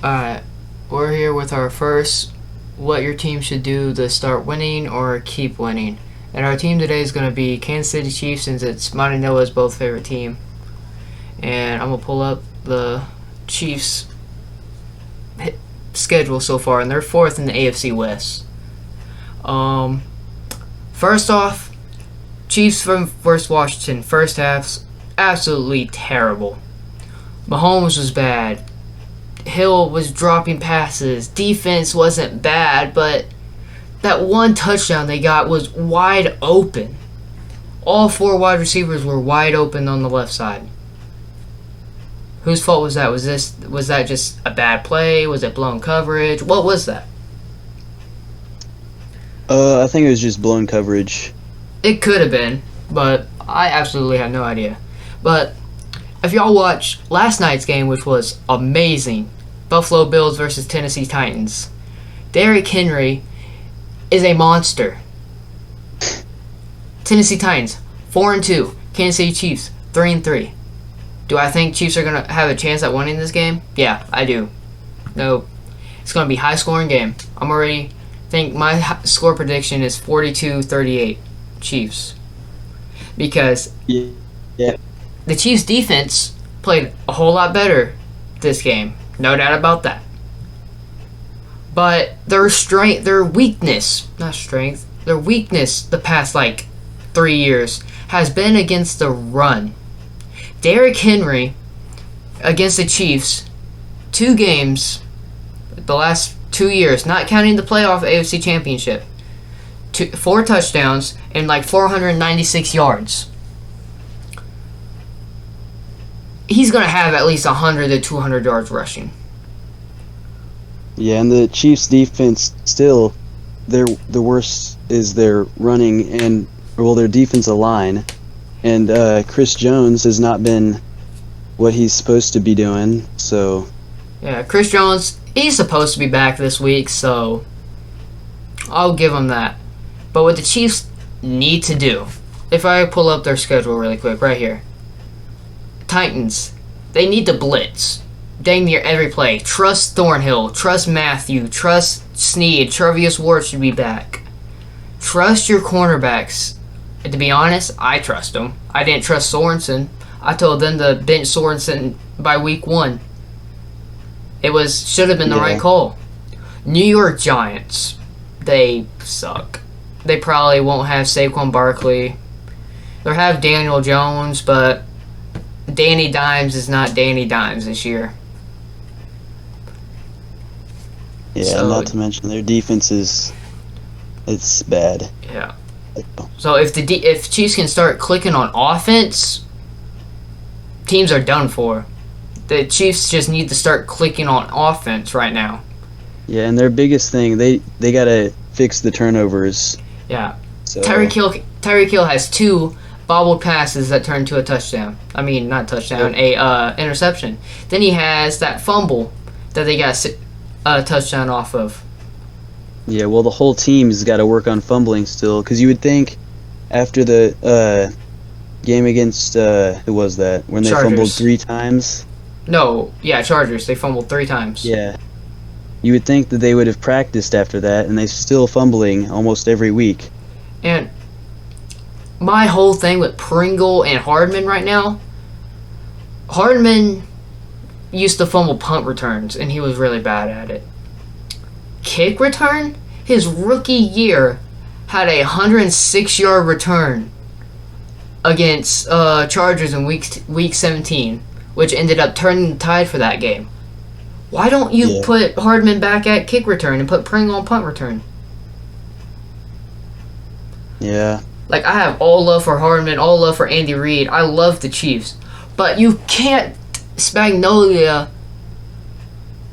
Alright, we're here with our first what your team should do to start winning or keep winning. And our team today is going to be Kansas City Chiefs since it's mine and Noah's both favorite team. And I'm going to pull up the Chiefs schedule so far, and they're fourth in the AFC West. First off, Chiefs versus Washington. First half's absolutely terrible. Mahomes was bad. Hill was dropping passes. Defense wasn't bad, but that one touchdown they got was wide open. All four wide receivers were wide open on the left side. Whose fault was that? Was that just a bad play? Was it blown coverage? What was that? I think it was just blown coverage. It could have been, but I absolutely have no idea. But if y'all watched last night's game, which was amazing, Buffalo Bills versus Tennessee Titans, Derrick Henry is a monster. Tennessee Titans 4-2, Kansas City Chiefs 3-3. Do I think Chiefs are gonna have a chance at winning this game? Yeah, I do. No, it's gonna be a high-scoring game. I'm already think my score prediction is 42-38 Chiefs, because Yeah. the Chiefs defense played a whole lot better this game. No doubt about that. But their weakness the past 3 years has been against the run. Derrick Henry against the Chiefs, 2 games, the last 2 years, not counting the playoff AFC Championship, 4 touchdowns and 496 yards. He's going to have at least 100 to 200 yards rushing. Yeah, and the Chiefs' defense still, the worst is their running and their defensive line, and Chris Jones has not been what he's supposed to be doing. So Yeah, Chris Jones, he's supposed to be back this week, so I'll give him that. But what the Chiefs need to do, if I pull up their schedule really quick, right here. Titans, they need to blitz. Dang near every play. Trust Thornhill. Trust Matthew. Trust Snead. Tre'Davious Ward should be back. Trust your cornerbacks. And to be honest, I trust them. I didn't trust Sorensen. I told them to bench Sorensen by week 1. Should have been the right call. New York Giants, they suck. They probably won't have Saquon Barkley. They'll have Daniel Jones, but Danny Dimes is not Danny Dimes this year. yeah, So- not to mention their defense it's bad. Yeah. So if if Chiefs can start clicking on offense, teams are done for. The Chiefs just need to start clicking on offense right now. Yeah, and their biggest thing, they gotta fix the turnovers. Yeah. So Tyreek Hill has 2 bobbled passes that turned to a touchdown. I mean, not touchdown, a interception. Then he has that fumble that they got a touchdown off of. yeah, well, the whole team's got to work on fumbling still, because you would think after the game against who was that, when they Chargers. fumbled 3 times. No, yeah, Chargers. They fumbled 3 times. Yeah. You would think that they would have practiced after that, and they're still fumbling almost every week. And my whole thing with Pringle and Hardman right now, Hardman used to fumble punt returns, and he was really bad at it. Kick return? His rookie year had a 106-yard return against Chargers in week 17, which ended up turning the tide for that game. Why don't you put Hardman back at kick return and put Pringle on punt return? Yeah. I have all love for Hardman, all love for Andy Reid. I love the Chiefs. But you can't Spagnolia,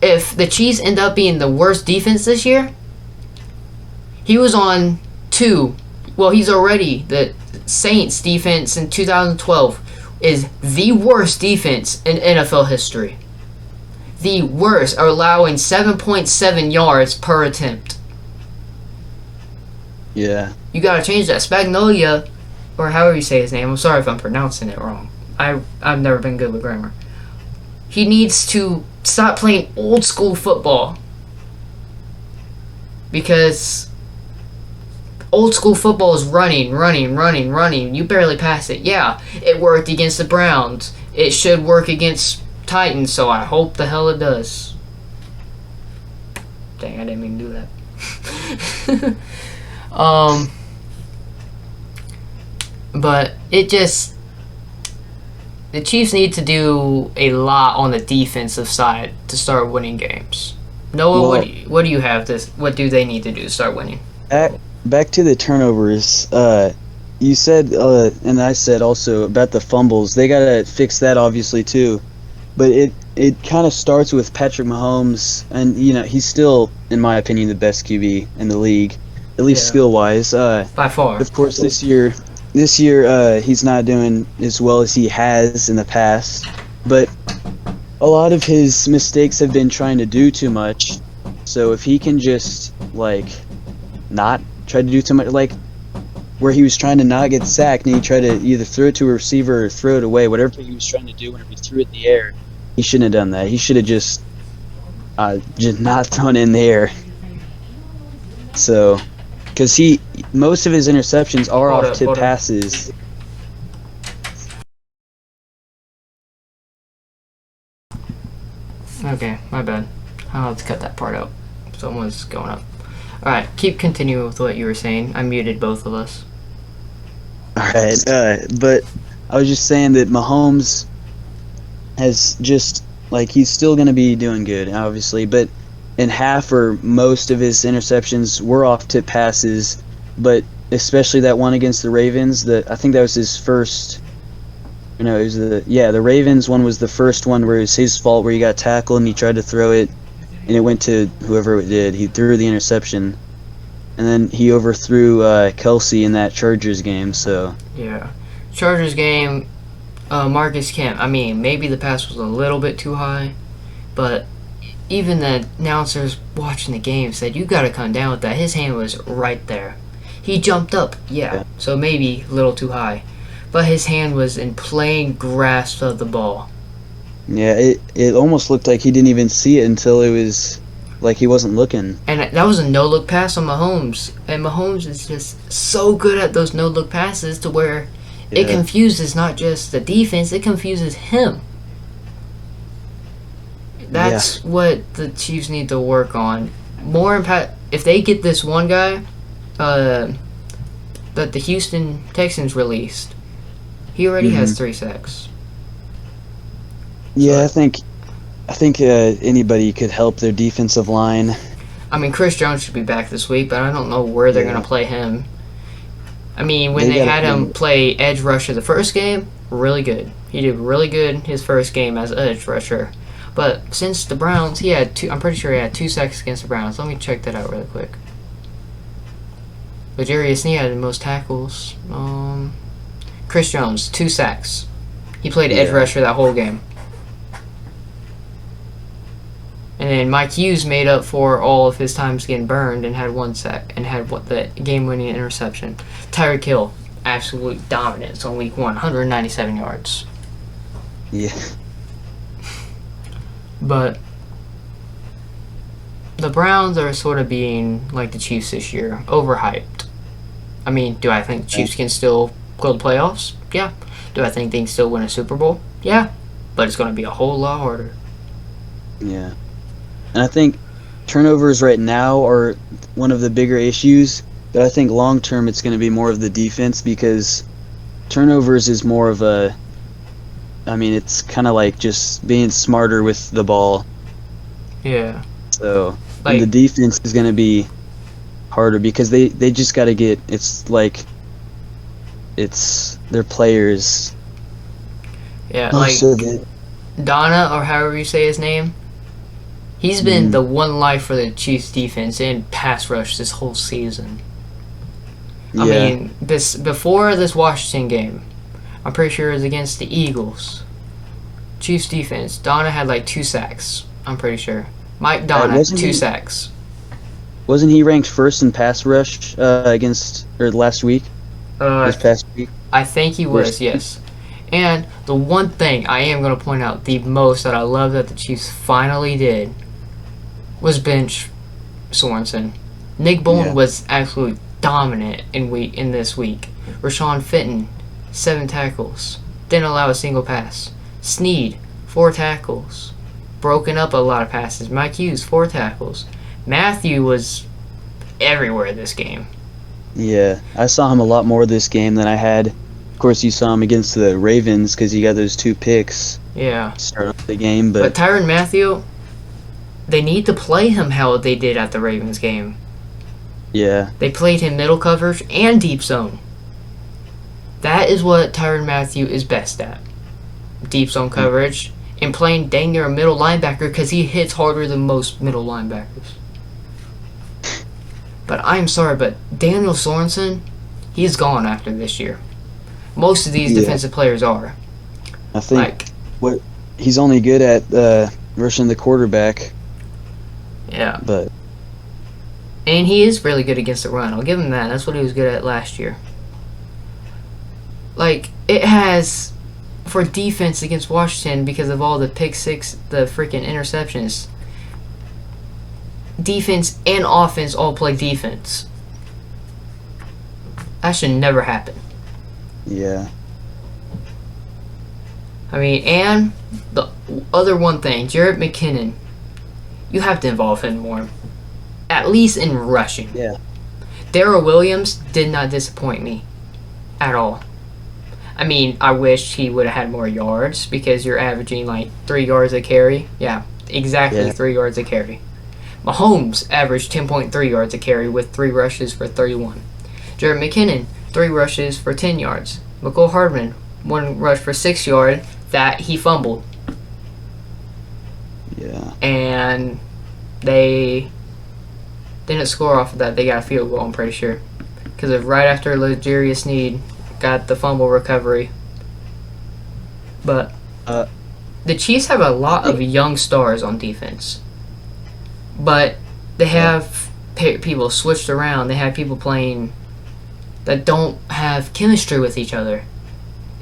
if the Chiefs end up being the worst defense this year, he was on 2. Well, he's already the Saints defense in 2012 is the worst defense in NFL history. The worst, allowing 7.7 yards per attempt. Yeah. You gotta change that. Spagnolia, or however you say his name. I'm sorry if I'm pronouncing it wrong. I've never been good with grammar. He needs to stop playing old school football. Because old school football is running, running, running, running. You barely pass it. Yeah, it worked against the Browns. It should work against Titans, so I hope the hell it does. Dang, I didn't mean to do that. But it just... The Chiefs need to do a lot on the defensive side to start winning games. Noah, Well, what do you have this? What do they need to do to start winning? back to the turnovers. You said, and I said also about the fumbles. They gotta fix that obviously too. But it kind of starts with Patrick Mahomes, and he's still, in my opinion, the best QB in the league, at least Yeah. skill wise. By far. Of course, this year he's not doing as well as he has in the past, but a lot of his mistakes have been trying to do too much. So if he can just not try to do too much, like where he was trying to not get sacked and he tried to either throw it to a receiver or throw it away, whatever he was trying to do whenever he threw it in the air, he shouldn't have done that. He should have just not thrown it in the air. So, because most of his interceptions are Hold off up, tip hold up. passes. Okay, my bad. I'll have to cut that part out. Someone's going up. Alright, keep continuing with what you were saying. I muted both of us. Alright, but I was just saying that Mahomes has just, he's still going to be doing good, obviously, but in half or most of his interceptions were off-tip passes, but especially that one against the Ravens, I think that was his first... No, it was the Ravens one was the first one where it was his fault, where he got tackled and he tried to throw it, and it went to whoever it did. He threw the interception, and then he overthrew Kelsey in that Chargers game. So Yeah. Chargers game, Marcus Kemp. I mean, maybe the pass was a little bit too high, but even the announcers watching the game said, you got to come down with that. His hand was right there. He jumped up, yeah, so maybe a little too high. But his hand was in plain grasp of the ball. yeah, it almost looked like he didn't even see it until it was like he wasn't looking. And that was a no-look pass on Mahomes. And Mahomes is just so good at those no-look passes to where it confuses not just the defense, it confuses him. That's what the Chiefs need to work on. More impact. If they get this one guy that the Houston Texans released, he already has 3 sacks. Yeah, I think anybody could help their defensive line. I mean, Chris Jones should be back this week, but I don't know where they're going to play him. I mean, when they had him play edge rusher the first game, really good. He did really good his first game as edge rusher. But since the Browns, he had 2. I'm pretty sure he had 2 sacks against the Browns. Let me check that out really quick. But Jarius Sneed had the most tackles. Chris Jones, 2 sacks. He played edge rusher that whole game. And then Mike Hughes made up for all of his times getting burned and had 1 sack and had the game-winning interception. Tyreek Hill, absolute dominance on week 1, 197 yards. Yeah. But the Browns are sort of being like the Chiefs this year, overhyped. I mean, do I think the Chiefs can still go to the playoffs? Yeah. Do I think they can still win a Super Bowl? Yeah. But it's going to be a whole lot harder. Yeah. And I think turnovers right now are one of the bigger issues, but I think long term it's going to be more of the defense, because turnovers is more of it's kind of like just being smarter with the ball. Yeah. So the defense is going to be harder because they just got to get, it's their players. Yeah, Donna, or however you say his name, he's been the one life for the Chiefs defense and pass rush this whole season. I mean, before this Washington game, I'm pretty sure it was against the Eagles. Chiefs defense, Donna had 2 sacks. I'm pretty sure. Mike Donna, 2 sacks. Wasn't he ranked first in pass rush last week? This past week? I think he was, yes. And the one thing I am going to point out the most that I love that the Chiefs finally did was bench Sorensen. Nick Bolton was absolutely dominant in this week. Rashawn Fenton, 7 tackles. Didn't allow a single pass. Snead, 4 tackles. Broken up a lot of passes. Mike Hughes, 4 tackles. Matthew was everywhere this game. Yeah, I saw him a lot more this game than I had. Of course, you saw him against the Ravens because he got those 2 picks Yeah. to start off the game. But Tyrann Mathieu, they need to play him how they did at the Ravens game. Yeah. They played him middle coverage and deep zone. That is what Tyrann Mathieu is best at. Deep zone coverage and playing dang near a middle linebacker because he hits harder than most middle linebackers. But I'm sorry, but Daniel Sorensen, he's gone after this year. Most of these defensive players are. I think he's only good at rushing the quarterback. Yeah. But and he is really good against the run. I'll give him that. That's what he was good at last year. Like, it has, for defense against Washington, because of all the pick six, the freaking interceptions, defense and offense all play defense. That should never happen. yeah. I mean, and the other one thing, Jarrett McKinnon, you have to involve him more. At least in rushing. Yeah. Darrell Williams did not disappoint me at all. I mean, I wish he would have had more yards because you're averaging like 3 yards a carry. Yeah, exactly 3 yards a carry. Mahomes averaged 10.3 yards a carry with 3 rushes for 31. Jarrett McKinnon, 3 rushes for 10 yards. McCole Hardman, 1 rush for 6 yards that he fumbled. Yeah. And they didn't score off of that. They got a field goal, I'm pretty sure. Because of right after L'Jarius Sneed got the fumble recovery. But the Chiefs have a lot of young stars on defense. But they have people switched around. They have people playing that don't have chemistry with each other.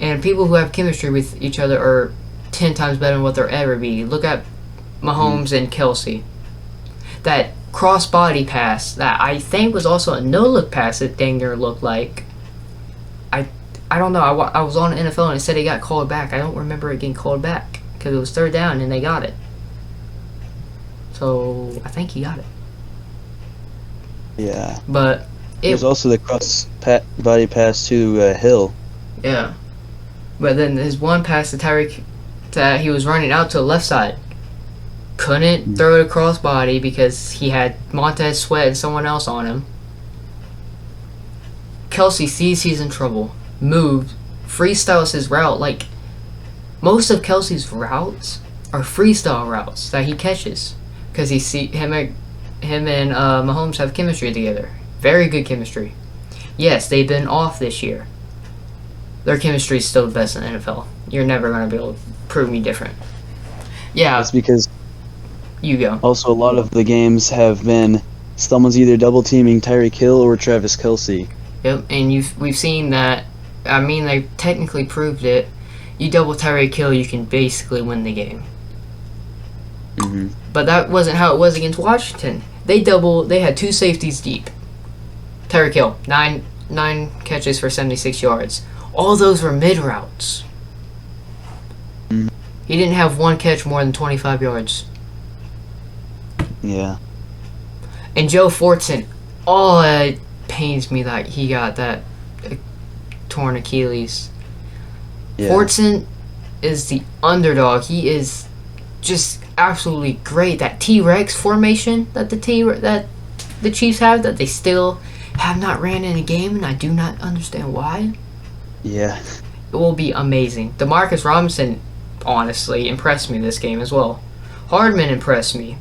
And people who have chemistry with each other are 10 times better than what they'll ever be. Look at Mahomes and Kelsey. That cross-body pass that I think was also a no-look pass that dang near looked like. I don't know. I was on NFL and it said it got called back. I don't remember it getting called back because it was 3rd down and they got it. So I think he got it. Yeah. But There's also the cross-body pass to Hill. Yeah. But then his one pass to Tyreek that he was running out to the left side. Couldn't throw it across body because he had Montez Sweat and someone else on him. Kelsey sees he's in trouble. Moved. Freestyles his route. Like, most of Kelsey's routes are freestyle routes that he catches. Because him and Mahomes have chemistry together. Very good chemistry. Yes, they've been off this year. Their chemistry is still the best in the NFL. You're never going to be able to prove me different. Yeah. That's because you go. Also, a lot of the games have been someone's either double teaming Tyreek Hill or Travis Kelce. Yep, and we've seen that. I mean, they technically proved it. You double Tyreek Hill, you can basically win the game. Mm-hmm. But that wasn't how it was against Washington. They had 2 safeties deep. Tyreek Hill, 9 catches for 76 yards. All those were mid routes. Mm-hmm. He didn't have 1 catch more than 25 yards. Yeah. And Joe Fortson, it pains me that he got that torn Achilles. Yeah. Fortson is the underdog. He is just absolutely great. That T-Rex formation that the Chiefs have, that they still have not ran in a game, and I do not understand why. Yeah. It will be amazing. DeMarcus Robinson, honestly, impressed me this game as well. Hardman impressed me.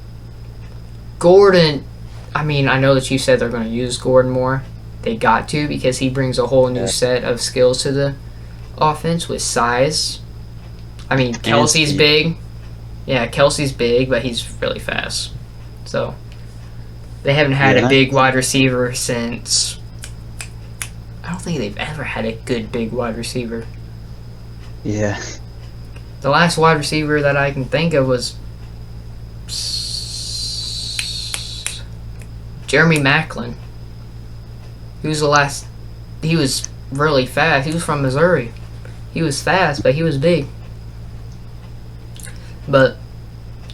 Gordon, I mean, I know the Chiefs said they're going to use Gordon more. They got to, because he brings a whole new set of skills to the offense with size. I mean, Kelsey's big. Yeah, Kelsey's big, but he's really fast. So, they haven't had a big wide receiver since... I don't think they've ever had a good big wide receiver. Yeah. The last wide receiver that I can think of was Jeremy Maclin. He was the last. He was really fast. He was from Missouri. He was fast, but he was big. But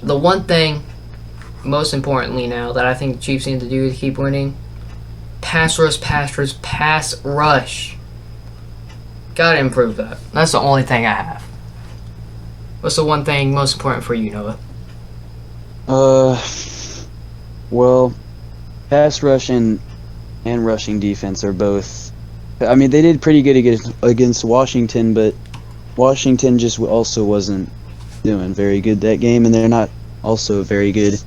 the one thing, most importantly now, that I think the Chiefs need to do to keep winning, pass rush. Gotta improve that. That's the only thing I have. What's the one thing most important for you, Noah? Well, pass rush and rushing defense are both. I mean, they did pretty good against Washington, but Washington just also wasn't doing very good that game, and they're not also a very good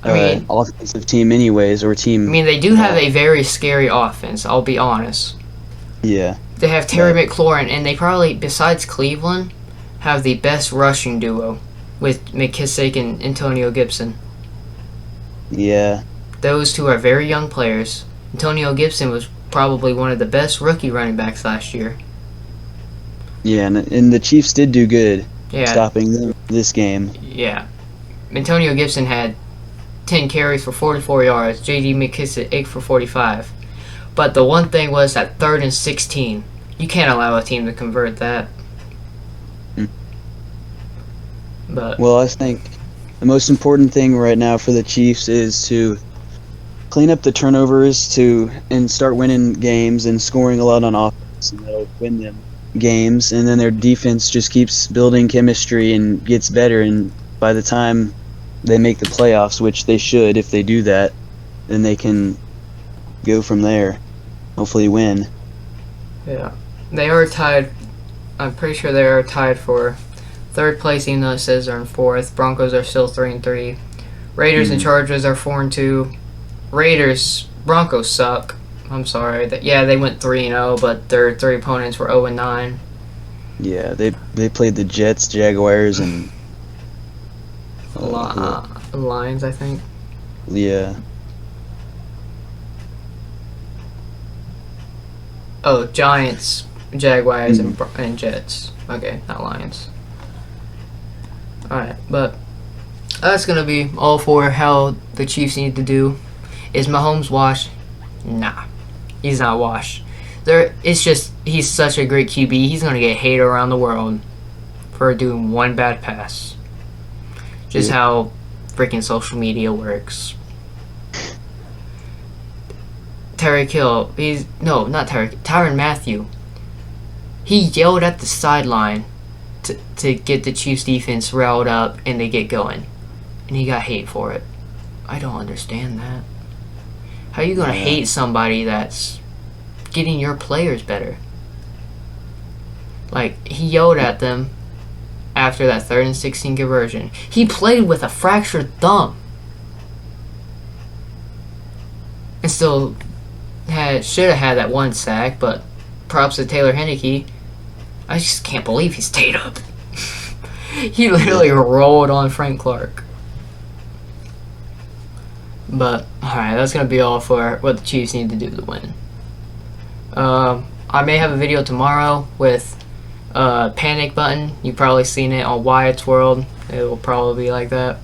offensive team anyways, or team. I mean, they do have a very scary offense, I'll be honest. Yeah. They have Terry McLaurin, and they probably, besides Cleveland, have the best rushing duo with McKissick and Antonio Gibson. Yeah. Those two are very young players. Antonio Gibson was probably one of the best rookie running backs last year. Yeah, and the Chiefs did do good stopping them this game. Yeah. Antonio Gibson had 10 carries for 44 yards. J.D. McKissick 8 for 45. But the one thing was that 3rd and 16. You can't allow a team to convert that. But well, I think the most important thing right now for the Chiefs is to clean up the turnovers and start winning games and scoring a lot on offense, and that'll win them games. And then their defense just keeps building chemistry and gets better, and by the time they make the playoffs, which they should if they do that, then they can go from there, hopefully win. Yeah. They are tied. I'm pretty sure they are tied for 3rd place, even though it says they're in 4th. Broncos are still 3-3. Raiders and Chargers are 4-2. Broncos suck. I'm sorry. They went 3-0, but their 3 opponents were 0-9. Yeah, they played the Jets, Jaguars, and Lions, I think. Yeah. Oh, Giants, Jaguars, and Jets. Okay, not Lions. Alright, but that's going to be all for how the Chiefs need to do. Is Mahomes washed? Nah, he's not washed. It's just, he's such a great QB. He's going to get hated around the world for doing one bad pass. Just how freaking social media works. Tyrann Mathieu. He yelled at the sideline to get the Chiefs defense riled up and they get going. And he got hate for it. I don't understand that. How are you going to hate somebody that's getting your players better? Like, he yelled at them after that 3rd and 16 conversion. He played with a fractured thumb. And still should have had that 1 sack, but props to Taylor Heineke. I just can't believe he stayed up. He literally rolled on Frank Clark. But, alright, that's going to be all for what the Chiefs need to do to win. I may have a video tomorrow with panic button. You've probably seen it on Wyatt's World. It will probably be like that.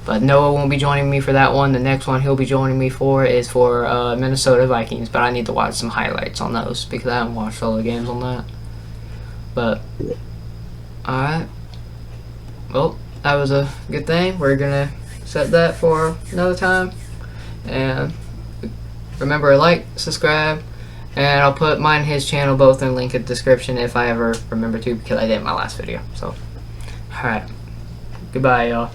But Noah won't be joining me for that one. The next one he'll be joining me for is for Minnesota Vikings. But I need to watch some highlights on those because I haven't watched all the games on that. But, alright. Well, that was a good thing. We're going to set that for another time. And remember to like, subscribe, and I'll put mine and his channel both in the link in the description if I ever remember to, because I did in my last video. So, alright. Goodbye, y'all.